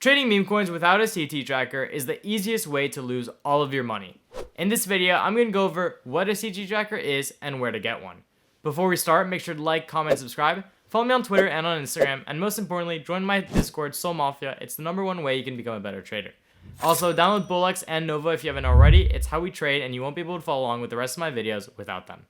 Trading meme coins without a CT tracker is the easiest way to lose all of your money. In this video, I'm going to go over what a CT tracker is and where to get one. Before we start, make sure to like, comment, subscribe, follow me on Twitter and on Instagram, and most importantly, join my Discord, Soul Mafia. It's the #1 way you can become a better trader. Also, download BullX and Nova if you haven't already. It's how we trade, and you won't be able to follow along with the rest of my videos without them.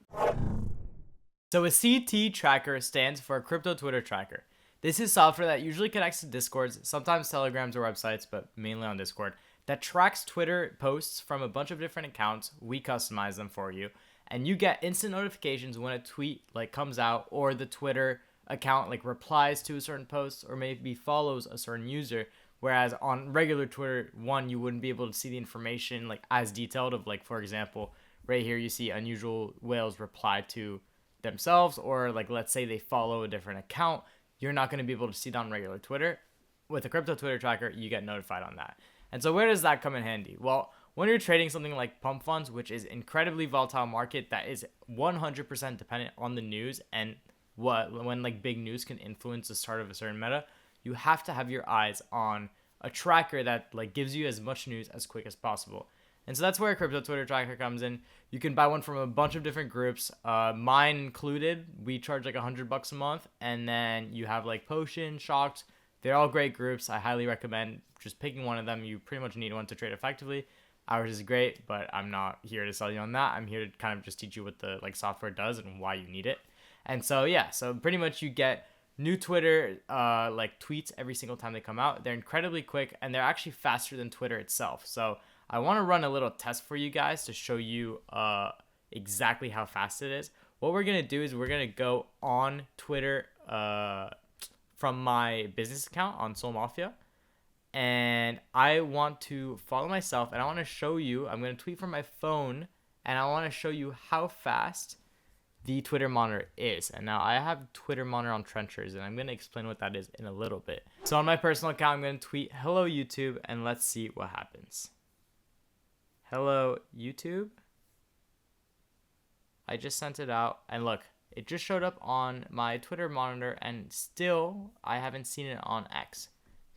So a CT tracker stands for a crypto Twitter tracker. This is software that usually connects to Discords, sometimes Telegrams or websites, but mainly on Discord, that tracks Twitter posts from a bunch of different accounts. We customize them for you, and you get instant notifications when a tweet comes out, or the Twitter account replies to a certain post, or maybe follows a certain user. Whereas on regular Twitter, you wouldn't be able to see the information as detailed of for example, right here you see unusual whales reply to themselves, or let's say they follow a different account. You're not going to be able to see that on regular Twitter. With a crypto Twitter tracker, you get notified on that. And so where does that come in handy? Well, when you're trading something like pump funds, which is incredibly volatile market that is 100% dependent on the news, and when big news can influence the start of a certain meta, you have to have your eyes on a tracker that gives you as much news as quick as possible. And so that's where a crypto Twitter tracker comes in. You can buy one from a bunch of different groups, mine included. We charge $100 a month, and then you have Potion, Shocked. They're all great groups. I highly recommend just picking one of them. You pretty much need one to trade effectively. Ours is great, but I'm not here to sell you on that. I'm here to kind of just teach you what the software does and why you need it. And so yeah, so pretty much you get new Twitter tweets every single time they come out. They're incredibly quick, and they're actually faster than Twitter itself. So I want to run a little test for you guys to show you exactly how fast it is. What we're going to do is we're going to go on Twitter from my business account on Soul Mafia. And I want to follow myself, and I want to show you, I'm going to tweet from my phone, and I want to show you how fast the Twitter monitor is. And now I have Twitter monitor on Trenchers, and I'm going to explain what that is in a little bit. So on my personal account, I'm going to tweet, "Hello YouTube," and let's see what happens. Hello YouTube. I just sent it out, and look, it just showed up on my Twitter monitor, and still I haven't seen it on X.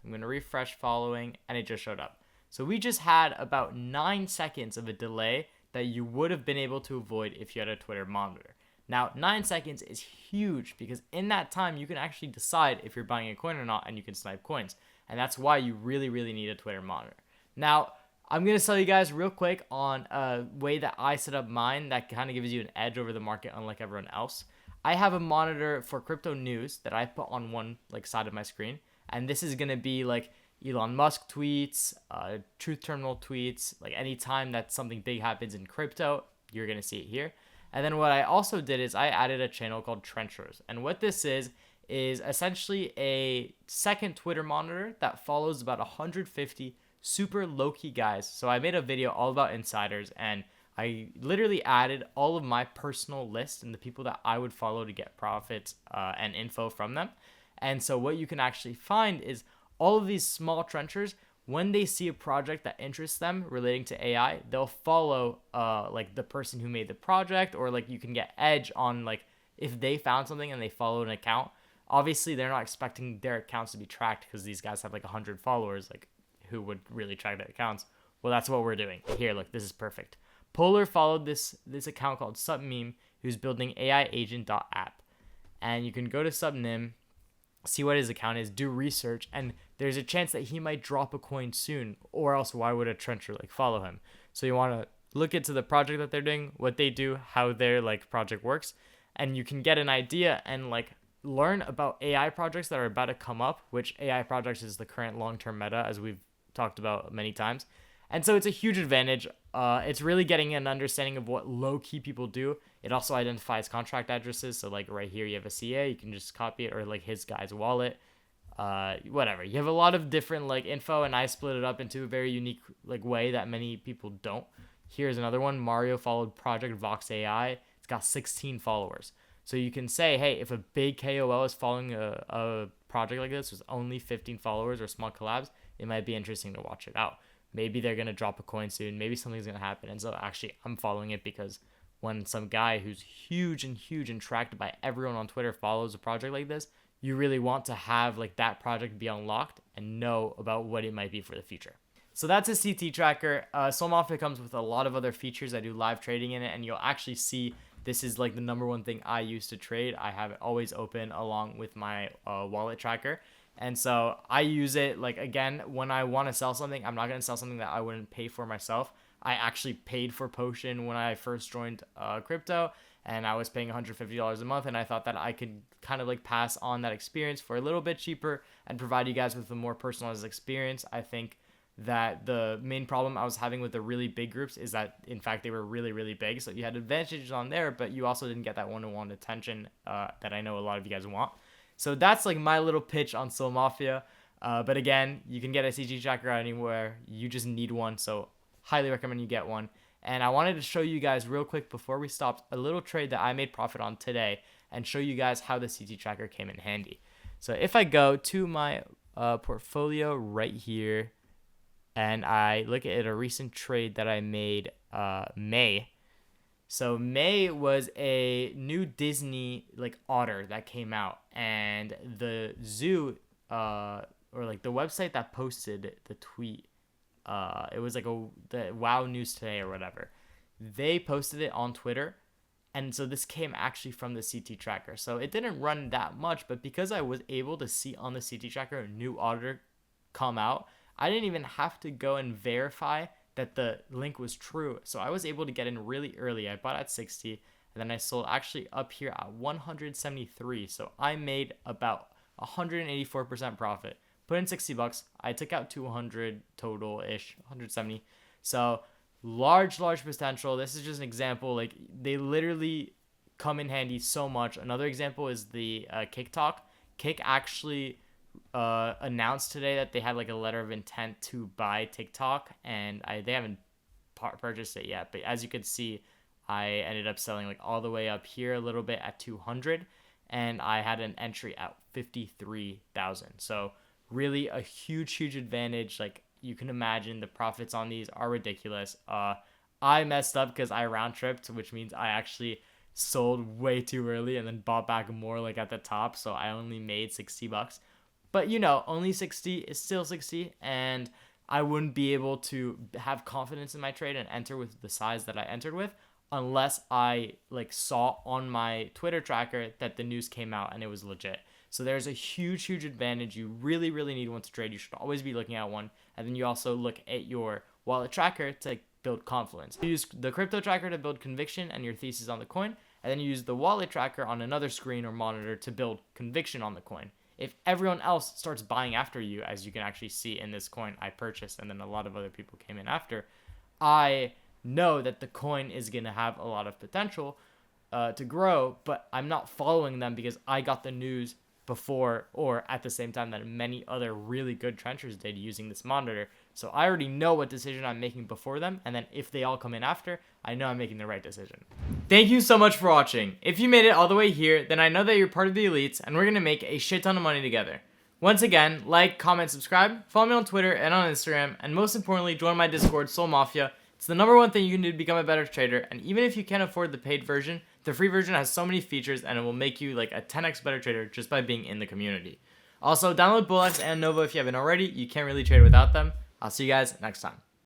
I'm going to refresh following, and it just showed up. So we just had about 9 seconds of a delay that you would have been able to avoid if you had a Twitter monitor. Now, 9 seconds is huge, because in that time you can actually decide if you're buying a coin or not, and you can snipe coins. And that's why you really, really need a Twitter monitor. Now, I'm going to tell you guys real quick on a way that I set up mine that kind of gives you an edge over the market, unlike everyone else. I have a monitor for crypto news that I put on one side of my screen. And this is going to be Elon Musk tweets, Truth Terminal tweets, anytime that something big happens in crypto, you're going to see it here. And then what I also did is I added a channel called Trenchers. And what this is essentially a second Twitter monitor that follows about 150 super low-key guys. So I made a video all about insiders, and I literally added all of my personal list and the people that I would follow to get profits and info from them. And so what you can actually find is all of these small trenchers, when they see a project that interests them relating to AI, they'll follow the person who made the project, or you can get edge on if they found something and they follow an account. Obviously they're not expecting their accounts to be tracked, because these guys have 100 followers. Who would really track their accounts? Well, that's what we're doing here. Look, this is perfect. Polar followed this account called Submeme, who's building AIagent.app, and you can go to Subnim, see what his account is, do research, and there's a chance that he might drop a coin soon, or else why would a trencher follow him? So you want to look into the project that they're doing, what they do, how their project works, and you can get an idea and learn about AI projects that are about to come up, which AI projects is the current long-term meta, as we've talked about many times. And so it's a huge advantage. It's really getting an understanding of what low-key people do. It also identifies contract addresses. So right here you have a CA, you can just copy it, or his guy's wallet, whatever. You have a lot of different info, and I split it up into a very unique way that many people don't. Here's another one. Mario followed Project Vox AI. It's got 16 followers. So you can say, hey, if a big KOL is following a project like this with only 15 followers or small collabs, it might be interesting to watch it out. Maybe they're going to drop a coin soon. Maybe something's going to happen. And so actually I'm following it because when some guy who's huge and tracked by everyone on Twitter follows a project like this, you really want to have like that project be unlocked and know about what it might be for the future. So that's a CT tracker. Soul Mafia comes with a lot of other features. I do live trading in it, and you'll actually see this is like the number one thing I use to trade. I have it always open along with my wallet tracker. And so I use it, like, again, when I want to sell something, I'm not going to sell something that I wouldn't pay for myself. I actually paid for Potion when I first joined crypto, and I was paying $150 a month, and I thought that I could kind of like pass on that experience for a little bit cheaper and provide you guys with a more personalized experience. I think that the main problem I was having with the really big groups is that, in fact, they were really, really big. So you had advantages on there, but you also didn't get that one-on-one attention that I know a lot of you guys want. So that's like my little pitch on Soul Mafia. But again, you can get a CG tracker anywhere. You just need one. So highly recommend you get one. And I wanted to show you guys real quick before we stopped a little trade that I made profit on today and show you guys how the CT tracker came in handy. So if I go to my portfolio right here, and I look at a recent trade that I made May. So May was a new Disney like otter that came out, and the zoo or like the website that posted the tweet, it was like the Wow News Today or whatever. They posted it on Twitter, and so this came actually from the CT tracker. So it didn't run that much, but because I was able to see on the CT tracker a new otter come out, I didn't even have to go and verify that the link was true. So I was able to get in really early. I bought at 60, and then I sold actually up here at 173. So I made about 184% profit. Put in $60. I took out 200 total-ish, 170. So large potential. This is just an example. Like, they literally come in handy so much. Another example is the Kick Talk. Kick actually announced today that they had like a letter of intent to buy TikTok, and they haven't purchased it yet, but as you can see, I ended up selling like all the way up here a little bit at 200, and I had an entry at 53,000. So really a huge advantage. Like, you can imagine the profits on these are ridiculous. I messed up because I round tripped, which means I actually sold way too early and then bought back more like at the top, so I only made $60. But, you know, only 60 is still 60, and I wouldn't be able to have confidence in my trade and enter with the size that I entered with unless I like saw on my Twitter tracker that the news came out and it was legit. So there's a huge advantage. You really need one to trade. You should always be looking at one. And then you also look at your wallet tracker to build confidence. You use the crypto tracker to build conviction and your thesis on the coin, and then you use the wallet tracker on another screen or monitor to build conviction on the coin. If everyone else starts buying after you, as you can actually see in this coin I purchased, and then a lot of other people came in after, I know that the coin is going to have a lot of potential to grow, but I'm not following them because I got the news before or at the same time that many other really good trenchers did using this monitor. So I already know what decision I'm making before them, and then if they all come in after, I know I'm making the right decision. Thank you so much for watching. If you made it all the way here, then I know that you're part of the elites, and we're going to make a shit ton of money together. Once again, like, comment, subscribe, follow me on Twitter and on Instagram, and most importantly, join my Discord, Soul Mafia. It's the #1 thing you can do to become a better trader, and even if you can't afford the paid version, the free version has so many features, and it will make you like a 10x better trader just by being in the community. Also, download BullX and Nova if you haven't already. You can't really trade without them. I'll see you guys next time.